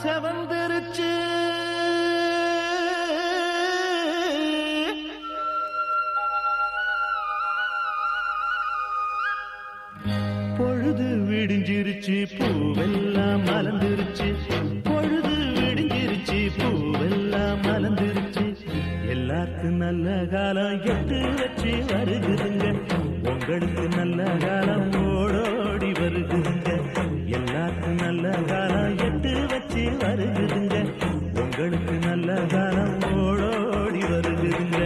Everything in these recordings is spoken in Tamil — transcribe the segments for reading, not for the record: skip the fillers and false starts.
செவந்திருச்சு பொழுது விடிஞ்சிருச்சு பூவெல்லாம் மலர்ந்துருச்சு பொழுது விடிஞ்சிருச்சு பூவெல்லாம் மலர்ந்துருச்சு எல்லாருக்கும் நல்ல காலம் எட்டு வச்சு வருகுதுங்க உங்களுக்கு நல்ல காலம் ஓடோடி வருகுதுங்க எல்லாருக்கும் நல்ல காலம் எட்டு வச்சு வருகுதுங்க உங்களுக்கு நல்ல காலம் ஓடோடி வருகுதுங்க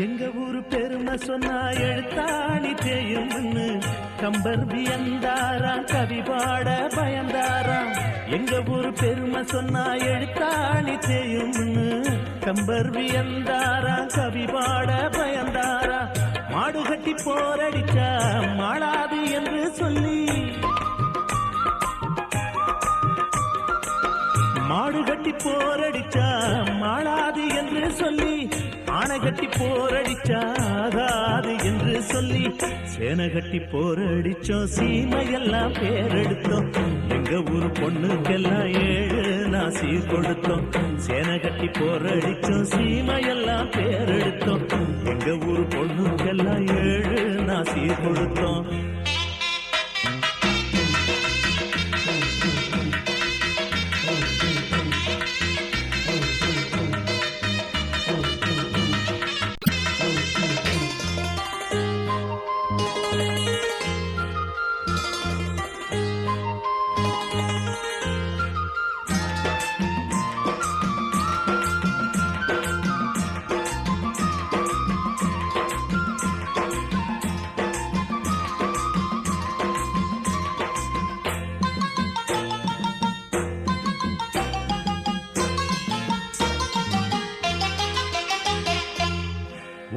எங்க ஊரு பெருமை சொன்னா எழுத்தாணி தேயும்னு கம்பர் வியந்தாராம் கவி பாட பயந்தாராம் எங்க ஊரு பெருமை சொன்னா எழுத்தாணி தேயும்னு கம்பர் வியந்தாராம் கவி பாட பயந்தாராம் மாடு கட்டி போரடிச்சா மாளாது என்று சொல்லி மாடு கட்டி போரடிச்சா மாளாது என்று சொல்லி ஆனை கட்டி போரடிச்சாகாது என்று சொல்லி சேனை கட்டி போரடிச்சோம் சீமையெல்லாம் பேரெடுத்தோம் எங்க ஊரு பொண்ணுக்கெல்லாம் 7 நாசி கொடுத்தோம் சேனை கட்டி போரடிச்சோம் சீமையெல்லாம் பேரெடுத்தோம் எங்க ஊரு பொண்ணுக்கெல்லாம் 7 நாசி கொடுத்தோம்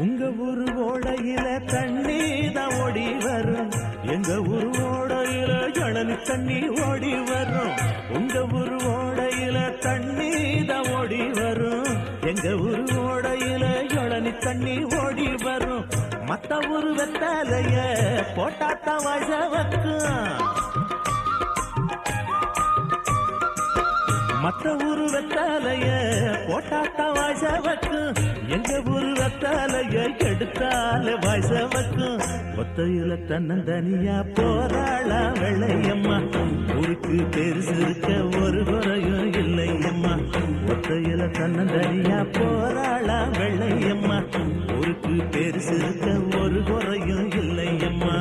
உங்க ஊரு ஓடையில தண்ணி தான் ஓடி வரும் எங்க ஊரு ஓடையில ஜளனி தண்ணி ஓடி வரும் உங்க ஊரு ஓடையில தண்ணி தான் ஓடி வரும் எங்க ஊரு ஓடையில ஜளனி தண்ணி ஓடி வரும் மத்த ஊரு வெத்தாலைய போட்டாத்தான் வாச வைக்கும் மத்த ஊரு வெத்தாலைய போட்டாத்தா வாய்சவக்கும் எங்க ஊரு வெத்தாலைய எடுத்தால வாய்சவக்கும் ஒத்தையில தன்னந்தனியா போராளா வெள்ளையம்மா ஊருக்கு பெருசு இருக்க ஒரு குறையும் இல்லையம்மா ஒத்தையில தன்னந்தனியா போராளா வெள்ளையம்மா ஊருக்கு பெருசு இருக்க ஒரு குறையும் இல்லையம்மா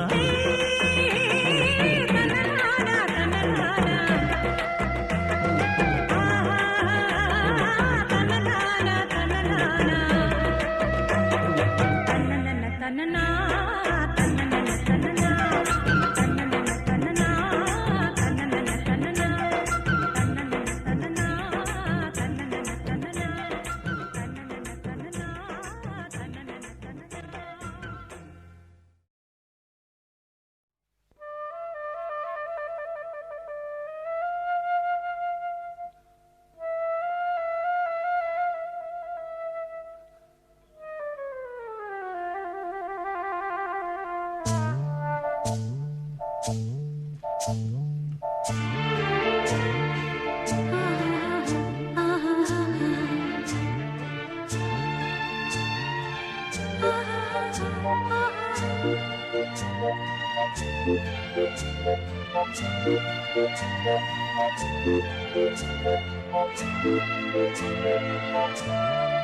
Thank you.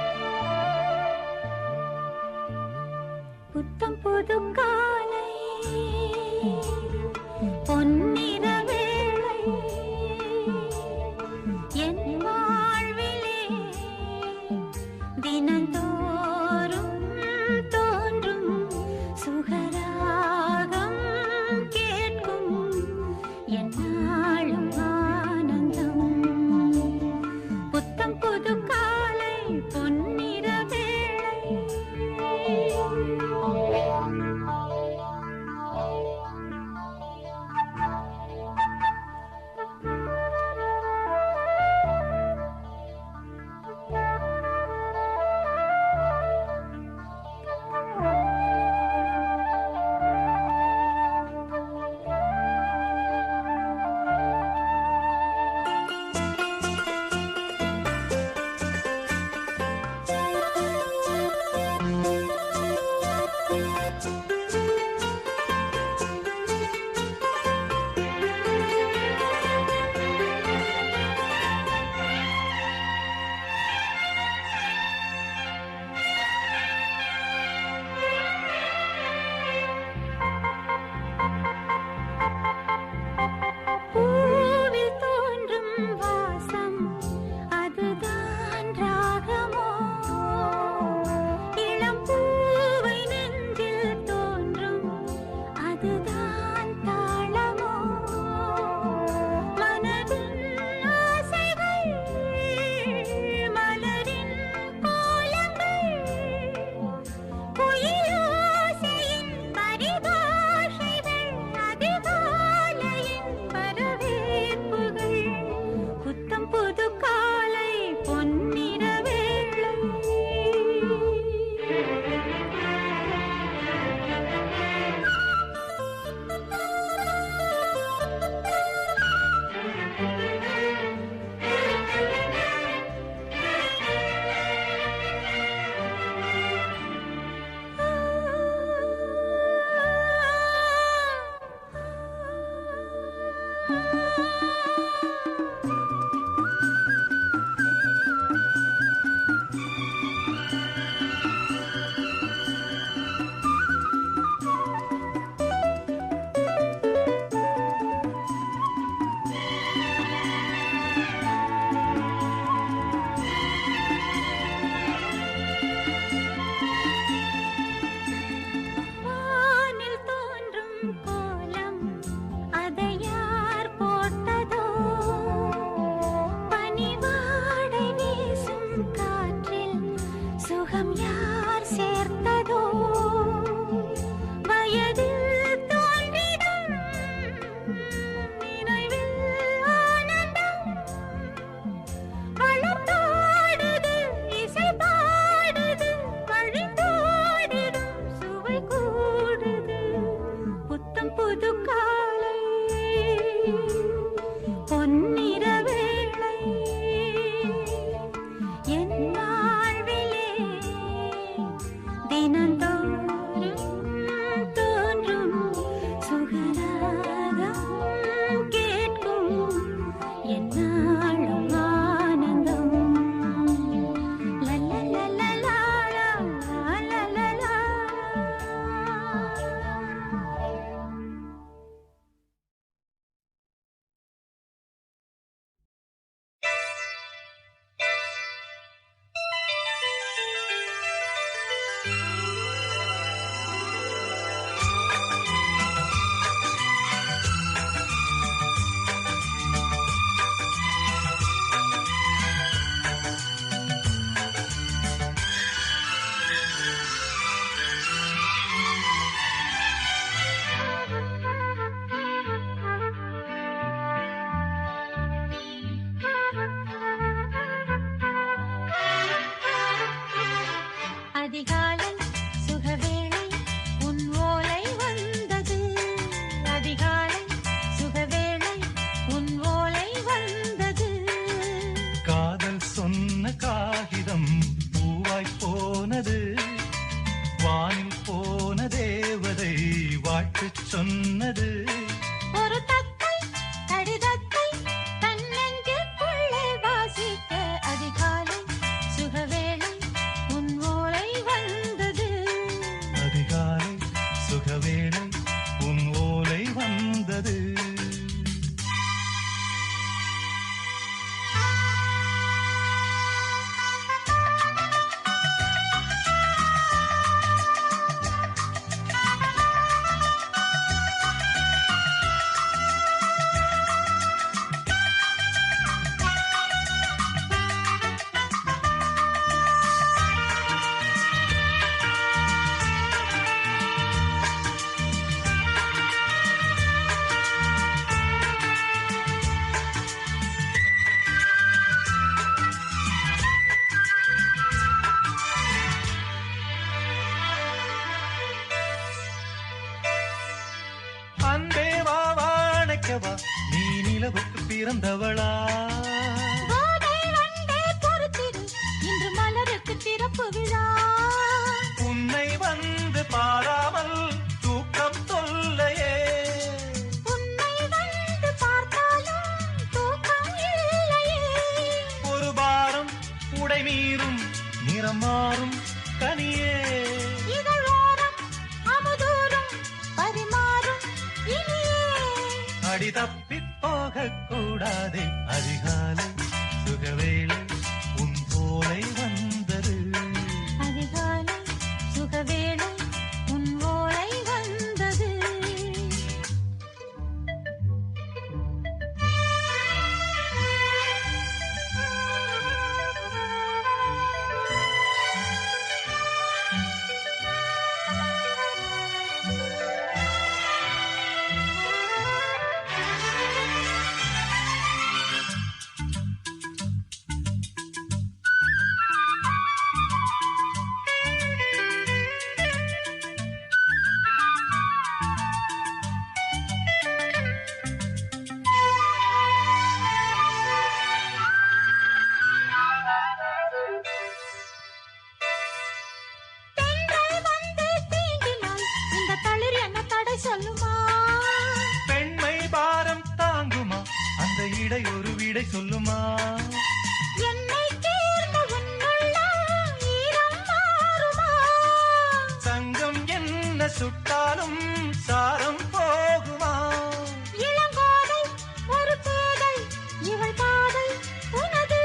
அதிகாலை சுகவேளை உன் ஓலை வந்தது. அதிகாலை சுகவேளை உன் ஓலை வந்தது. காதல் சொன்ன காகிதம் பூவாய் போனது. வானில் போன தேவதை வாழ்த்து சொன்னது. ஒரு தத்தை கடிதத்தை தன்னெஞ்சுக்குள்ளே வாசிக்க அதிகாலை சுகவேளை உன் ஓலை வந்தது. அதிகாலை சுகவேளை வைக்கவா நீ நிலவுக்கு பிறந்தவளா கோதை வண்டே பொறுத்திரு, இன்று மலருக்கு திறப்பு விழா. உன்னை வந்து பாராமல் தூக்கம் தொல்லையே உன்னை வந்து பார்த்தாலும் தூக்கம் இல்லையே. ஒரு பாரம் உடை மீறும் நிறம் மாறும் கனியே இதழோரம் அமுதூரும் பரிமாறும் இனியே. அடி தப்பி போக கூடாதே அதிகாலை சுகவேளை உன் போலை வந்தது அதிகாலை சுகவேளை உன் ஓலை வந்தது. தென்றல் வந்து தீண்டினால் இந்த தளிர் என்ன தடை சொல்லுமா? பெண்மை பாரம் தாங்குமா அந்த இடை ஒரு விடை சொல்லுமா என்னை தேர்ந்த உன்னுள்ளம் ஈரம் மாறுமா? சங்கம் என்ன சுட்டாலும் சாரம் போகுமா இளங்கோதை ஒரு பேதை, இவள் பாதை உனது.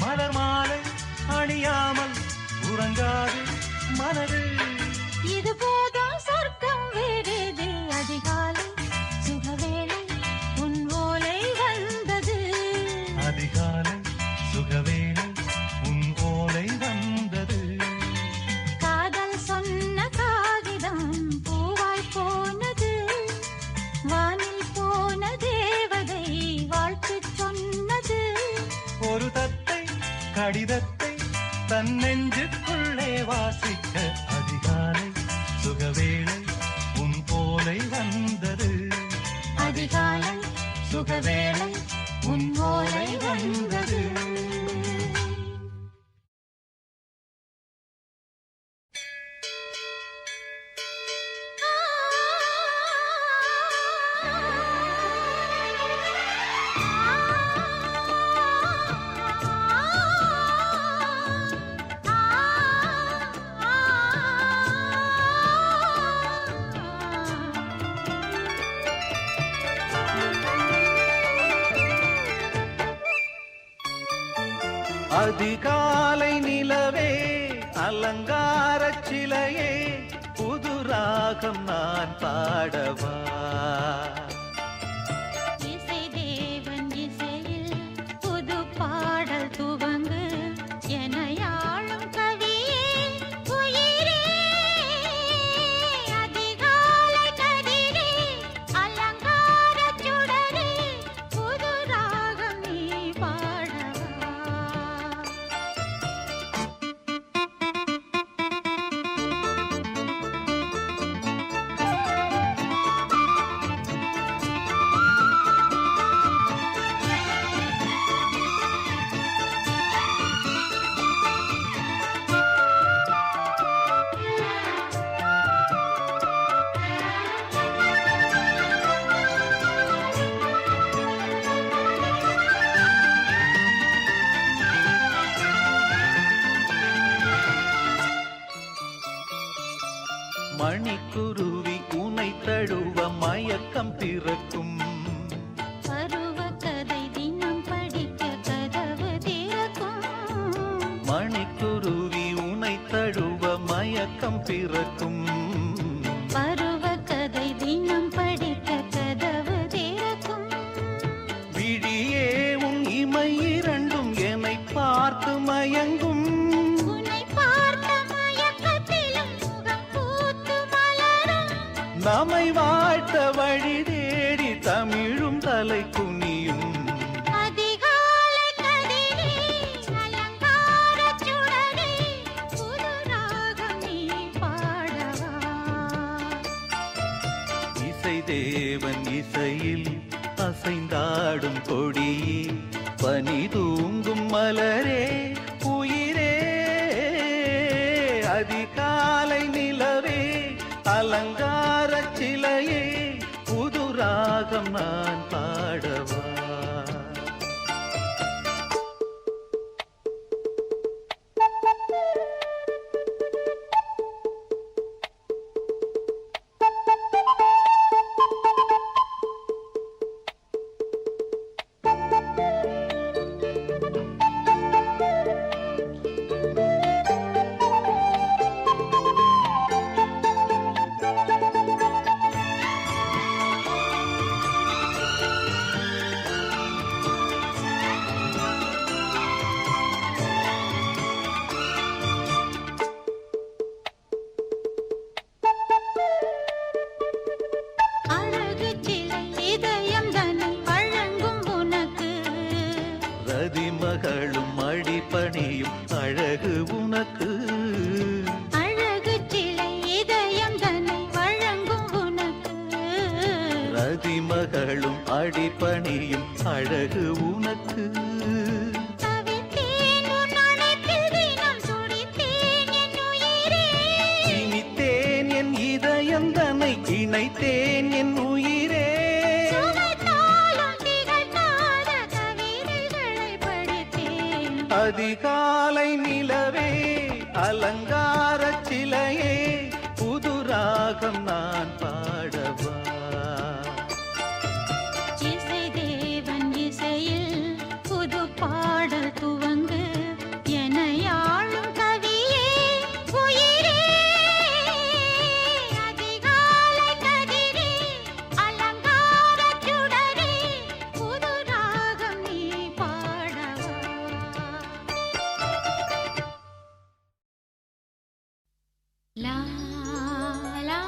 மலர் மாலை அணியாமல் உறங்காது மனது இது போதும் சொர்க்கம் வேறேது. அதிகாலை சுகவேளை உன் ஓலை வந்தது. அதிகாலை சுகவேளை உன் ஓலை வந்தது காதல் சொன்ன காகிதம் பூவாய் போனது. வானில் போன தேவதை வாழ்த்து சொன்னது. ஒரு தத்தை கடிதத்தை தன் நெஞ்சுக்குள்ளே வாசிக்க அதிகாலை சுகவேளை உன் ஓலை வந்தது அதிகாலை சுகவேளை உன் ஓலை வந்தது. அதிகாலை நிலவே அலங்கார சிலையே புது ராகம் நான் பாடவா இசை தேவன் இசையில் புது பாடல் துவங்கு எனையாளும் கவியே உயிரே. அதிகாலை கதிரே அலங்கார சுடரே புது ராகம் நீ பாடவா. மணிக்குருவி உனை தழுவ மயக்கம் பிறக்கும் பருவ கதை தினம் படிக்க கதவு திறக்கும். மணிக்குருவி உனை தழுவ மயக்கம் பிறக்கும் பருவ கதை தினம் படிக்க கதவு திறக்கும். விழியே உன் இமை இரண்டும் என்னை பார்த்து மயங்கும் உன்னை பார்த்த மயக்கத்திலும் முகம் பூத்து மலரும். நம்மை வாழ்த்த வழி தேடி தமிழும் தலை குனியும் அதிகாலை கதிரே அலங்கார சுடரே புது ராகம் நீ பாடவா. இசை தேவன் இசையில் அசைந்தாடும் கொடியே பனி தூங்கும் மலரே உயிரே அதிகாலை நிலவே அலங்கார சிலையே புது ராகம் நான் பாடவா அழகு சிலை இதயம் தன்னை வழங்கும் உனக்கு ரதிமகளும் அடிபணியும் அழகு உனக்கு அழகு சிலை இதயம் தன்னை வழங்கும் உனக்கு ரதிமகளும் அடிபணியும் அழகு உனக்கு தவித்தேன் உன் அணைப்பில் தினம் துடித்தேன் என் உயிரே இனித்தேன் என் இதயம் தன்னை இணைத்தேன் என் உயிரே சுவைத்தாலும் திகட்டாத கவிதைகளை படித்தேன் அதிகாலை நிலவே அலங்கார சிலையே புது ராகம் நான் பாடவா இசை தேவன் இசையில் புது பாடல் துவங்கு எனையாளும் கவியே உயிரே அதிகாலை கதிரே அலங்கார சுடரே புது ராகம் நீ பாடவா லா லா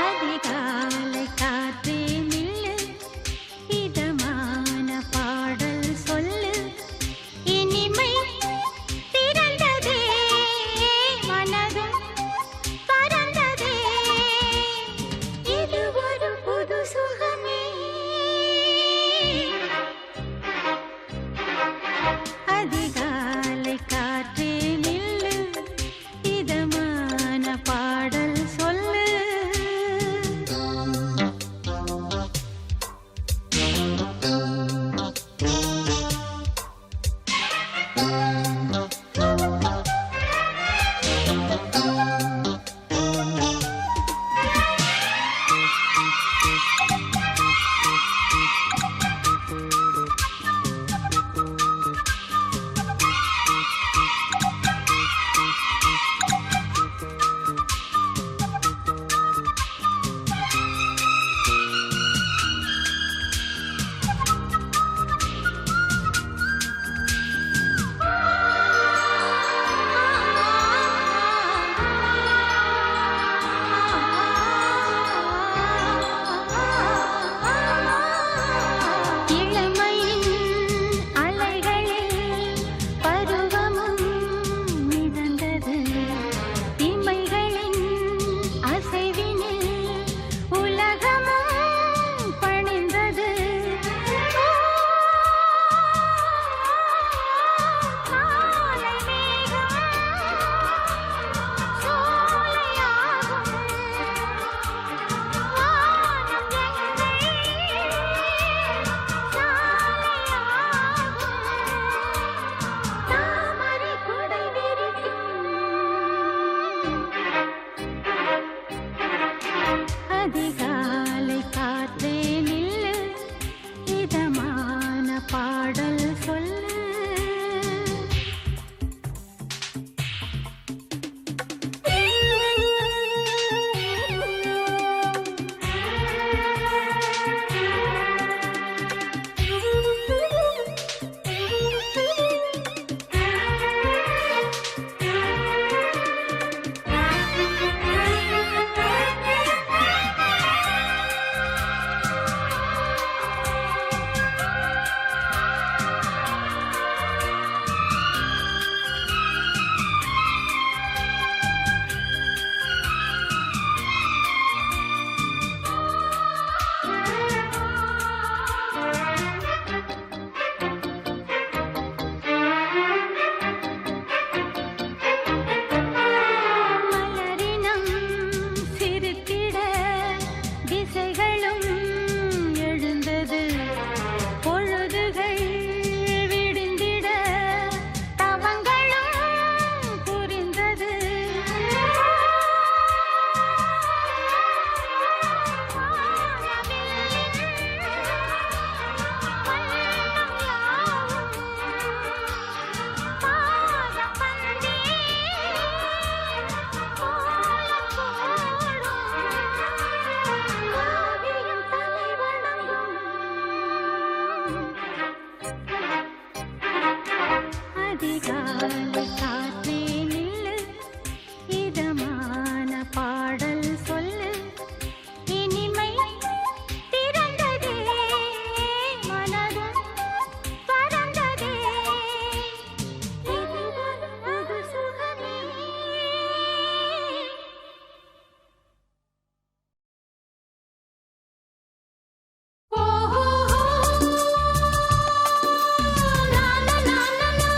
அதிகாலை காற்றே நில்லு, இதமான பாடல் சொல்லு, இனிமை பிறந்ததே மனதும் பறந்ததே, இது ஒரு புது சுகமே. அதிகாலை காற்றே நில்லு, இதமான பாடல் சொல்லு. இளமையின் அலைகளில் பருவமும் மிதந்தது, இமைகளின் அசைவினில் உலகமும் பணிந்தது. காலை மேகம் சோலையாகும், வானம் தாமரை குடை விரிக்கும். அதிகாலை காற்றே நில்லு, இதமான பாடல் சொல்லு. மலரினம் சிரித்திட திசைகளும் எழுந்தது, பொழுதுகள் விடிந்திட தவங்களும் புரிந்தது. அதிகாலை காற்றே நில்லு, இதமான பாடல் சொல்லு, இனிமை பிறந்ததே மனதும் பறந்ததே, இது ஒரு புது சுகமே. ஓஹோ லா லா லா லா லா.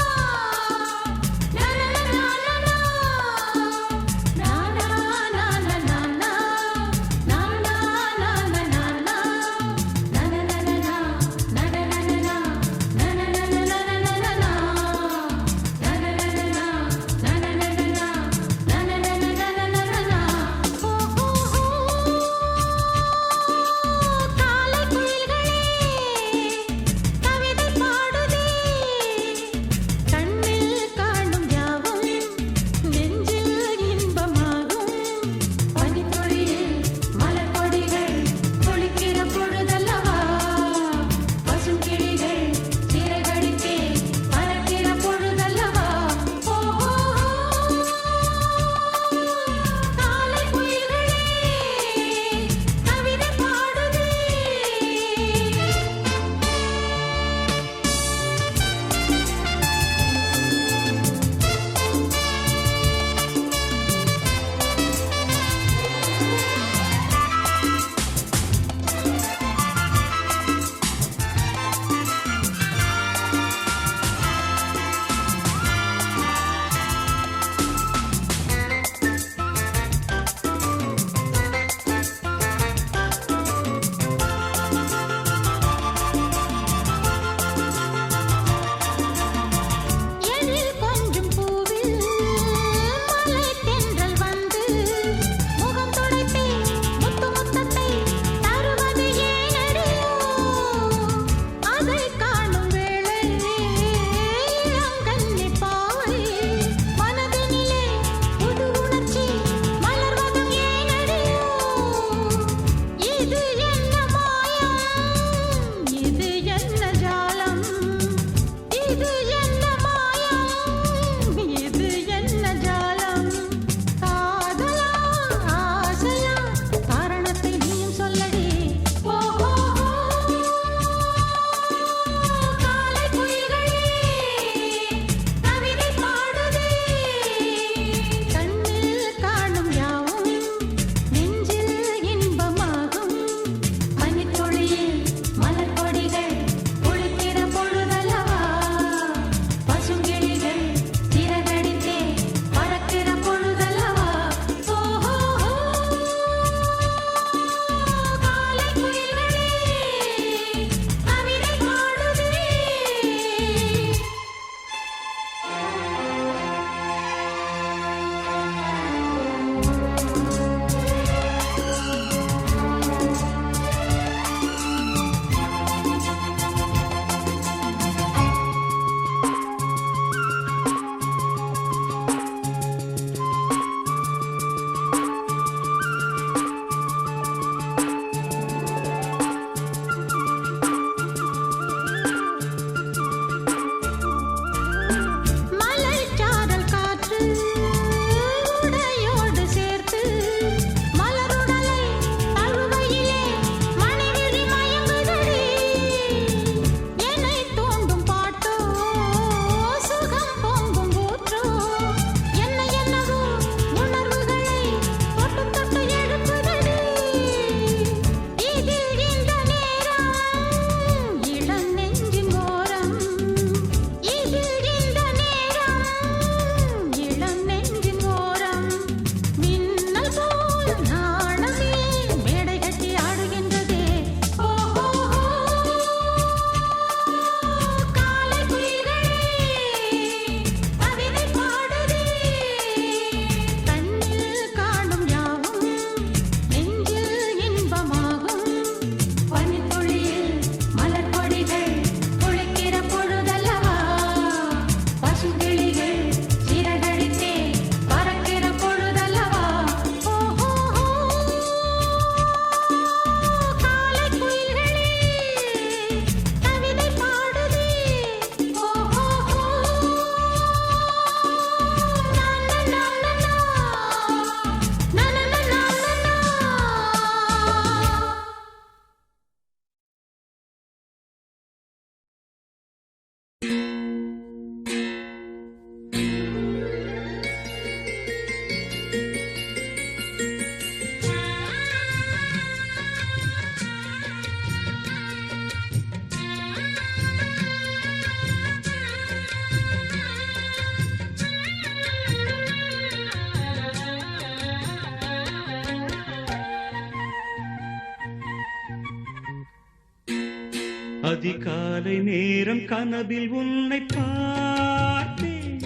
அதிகாலை நேரம் கனவில் உன்னை பார்த்தேன்,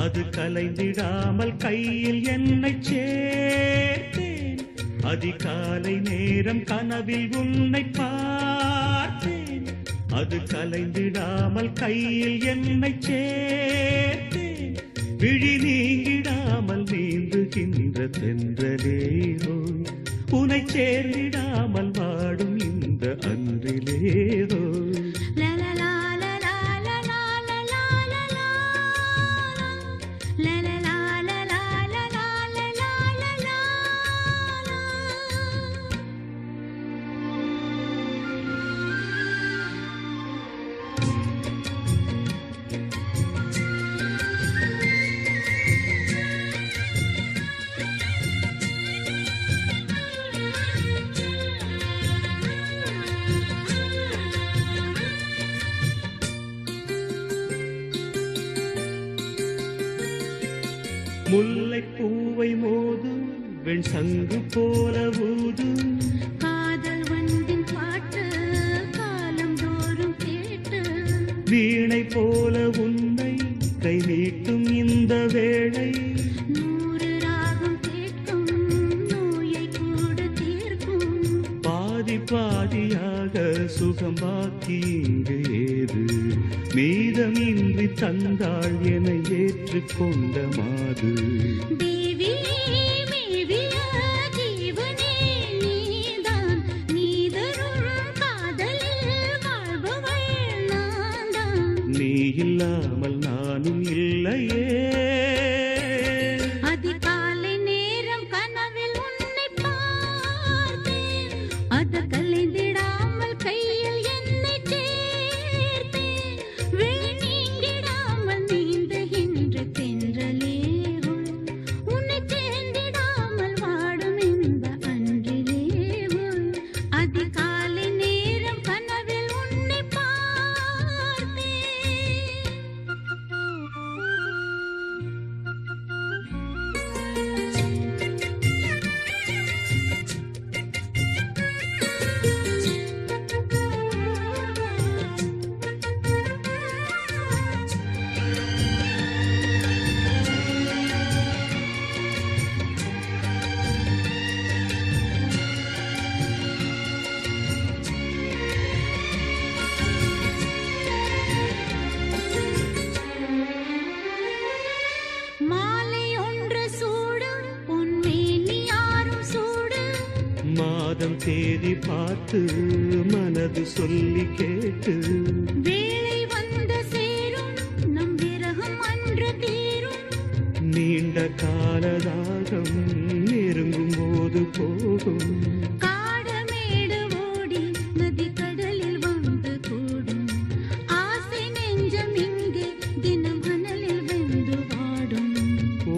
அது கலைந்திடாமல் கையில் என்னை சேர்த்தேன். அதிகாலை நேரம் கனவில் உன்னை பார்த்தேன், அது கலைந்திடாமல் கையில் என்னை சேர்த்தேன். விழி நீங்கிடாமல் நீந்துகின்ற தென்றலேரோ, உனை சேர்ந்திடாமல் வாடும் இந்த அன்றிலேரோ. முல்லைப் பூவை மோதும் வெண் சங்கு போல ஊதும் காதல் வண்டின் பாட்டு காலம் தோறும் கேட்டு வீணை போல உன்னை கை நீட்டும் இந்த வேளை. 100 ராகம் கேட்கும் நோயை கூட தீர்க்கும். பாதி பாதியாக சுகம் பாக்கி இங்கு ஏது, மீதமின்றி தந்தாள் என ஏற்றுக்கொண்ட மாது. தேவியே மேவிய ஜீவனே நீதான், நீ தரும் காதலில் வாழ்பவள் நான்தான். நீ இல்லாமல் நானும் இல்லையே. அதிகாலை நேரம் கனவில் உன்னை பார்த்தேன், அது கலைந்திடாமல் கையில் என்னை சேர்த்தேன். விழி நீங்கிடாமல் நீந்துகின்ற தென்றலேவோ, உன்னை சேர்ந்திடாமல் வாடும் இந்த அன்றிலேவோ. அதிகாலை நேரம் கனவில் உன்னை பார்த்தேன். மாலை ஒன்று சூடு பொன்மேனி யாரும் சூடு. மாதம் தேதி பார்த்து மனது சொல்லி கேட்டு, வேளை வந்து சேரும் நம் விரகம் அன்று தீரும். நீண்ட காலதாகம் நெருங்கும் போது போகும். காடமேடு ஓடி நதி கடலில் வந்து கூடும். ஆசை நெஞ்சம் இங்கே தினம் அனலில் வெந்து வாடும்.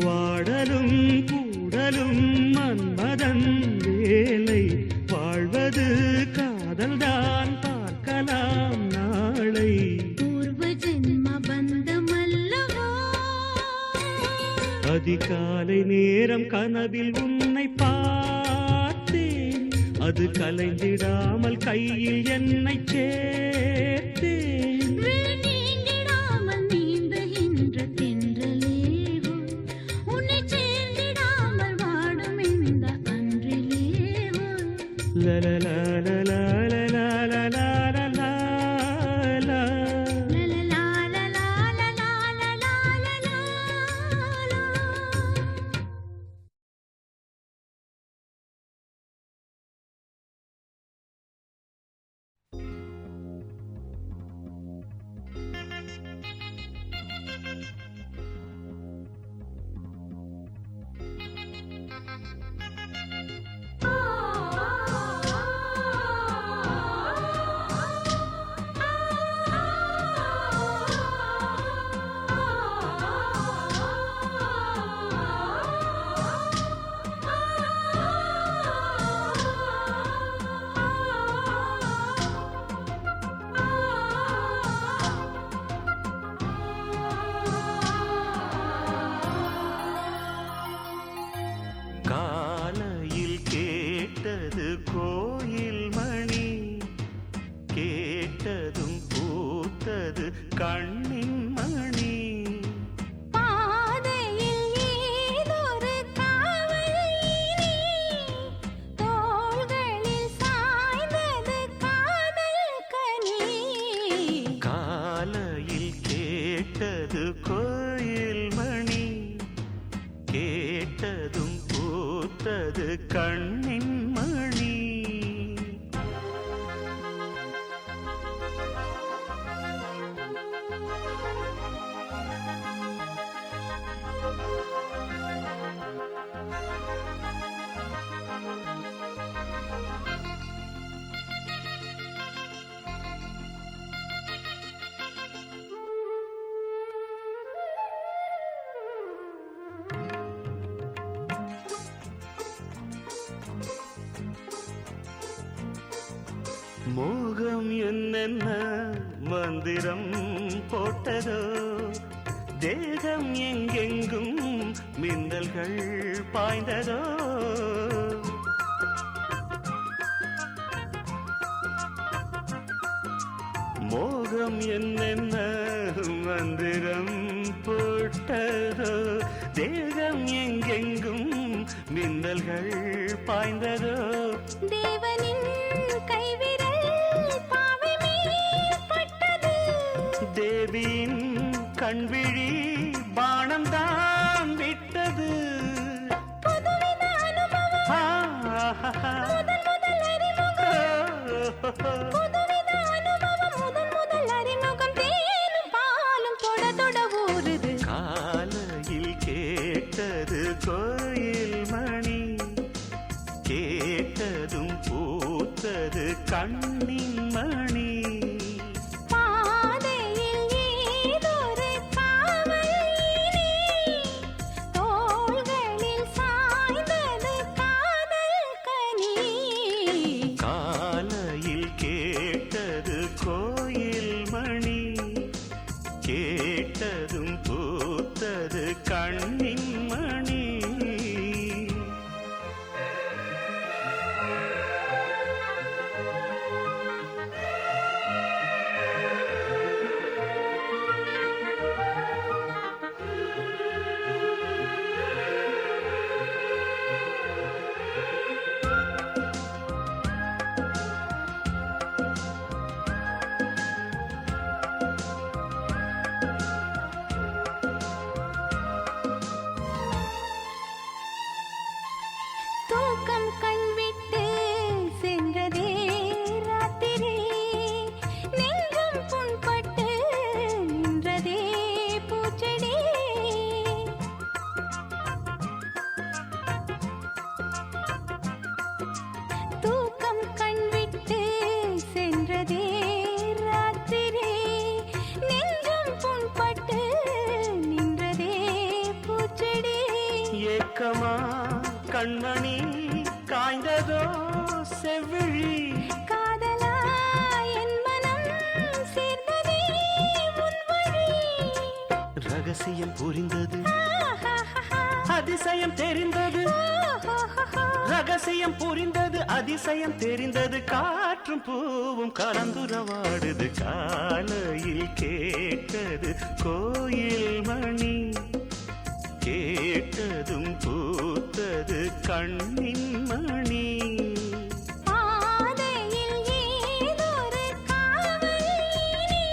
வாடலும் கூடலும் மன்மதன் வேலை, வாழ்வது காதல்தான் பார்க்கலாம் நாளை. பூர்வ ஜென்ம பந்தமல்லவோ, அதிகாலை நேரம் கனவில் உன்னை பார்த்தேன், அது கலைந்திடாமல் கையில் என்னை சேர்த்தேன். விழி நீங்கிடாமல் நீந்துகின்ற தென்றலேவோ, உன்னை சேர்ந்திடாமல் வாடும் இந்த அன்றிலேவோ. லலலலலலலலலலலலலா. மோகம் என்னென்ன மந்திரம் போட்டதோ தேகம் எங்கெங்கும் மின்னல்கள் பாய்ந்ததோ மோகம் என்னென்ன மந்திரம் போட்டதோ தேகம் எங்கெங்கும் மின்னல்கள் பாய்ந்ததோ தேவனின் கைவிரல் பாவை மேல் பட்டது தேவியின் கண்விழி பாணம் தான் விட்டது புதுவித அனுபவம் முதல் அறிமுகம் புதுவித அனுபவம் முதல் அறிமுகம் தேனும் பாலும் தொட தொட ஊறுது காலையில் கேட்டது கோயில் மணி கேட்டதும் பூத்தது கண்ணின் மணி பாதையில் ஏதொரு காவல் இனி தோள்களில் சாய்ந்தது காதல் கனி காலையில் கேட்டது கோயில் மணி கேட்டதும் பூத்தது கண்ணின் மணி தூக்கம் கண்விட்டு சென்றதே ராத்திரி நெஞ்சம் புண்பட்டு நின்றதே பூச்செடி தூக்கம் கண்விட்டு சென்றதே ராத்திரி நெஞ்சம் புண்பட்டு நின்றதே பூச்செடி ஏக்கமா கண்மணி காய்ந்ததோ செவ்விழி காதலா என் மனம் சேர்ந்ததே உன் வழி ரகசியம் புரிந்தது ஆஹாஹா. அதிசயம் தெரிந்தது ஓஹோஹோஹோ. ரகசியம் புரிந்தது அதிசயம் தெரிந்தது காற்றும் பூவும் கலந்துரவாடுது காலையில் கேட்டது கோயில் மணி கேட்டதும் பூத்தது கண்ணின் மணி பாதையில் ஏதொரு காவல் இனி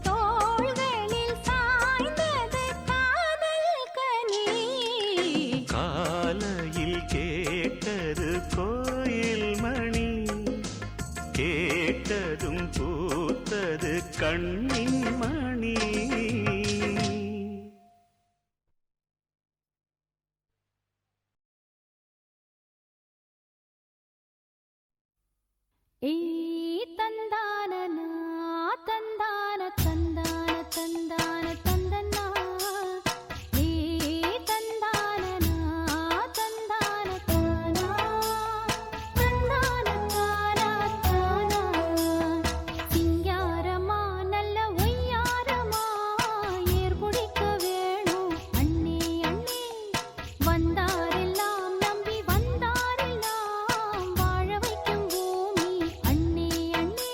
தோள்களில் சாய்ந்தது காதல் கனி காலையில் கேட்டது கோயில் மணி கேட்டதும் பூத்தது கண்ணின் மணி ஏ தந்தானனா தந்தான தந்தான தந்தான தந்தனா ஏ தந்தானனா தந்தான தானா தந்தான தானா தானா சிங்காரமா நல்ல ஒய்யாரமா ஏர் பிடிக்க வேணும் அண்ணே அண்ணே வந்தாரெல்லாம் நம்பி வந்தாரெல்லாம் வாழ வைக்கும் பூமி அண்ணே அண்ணே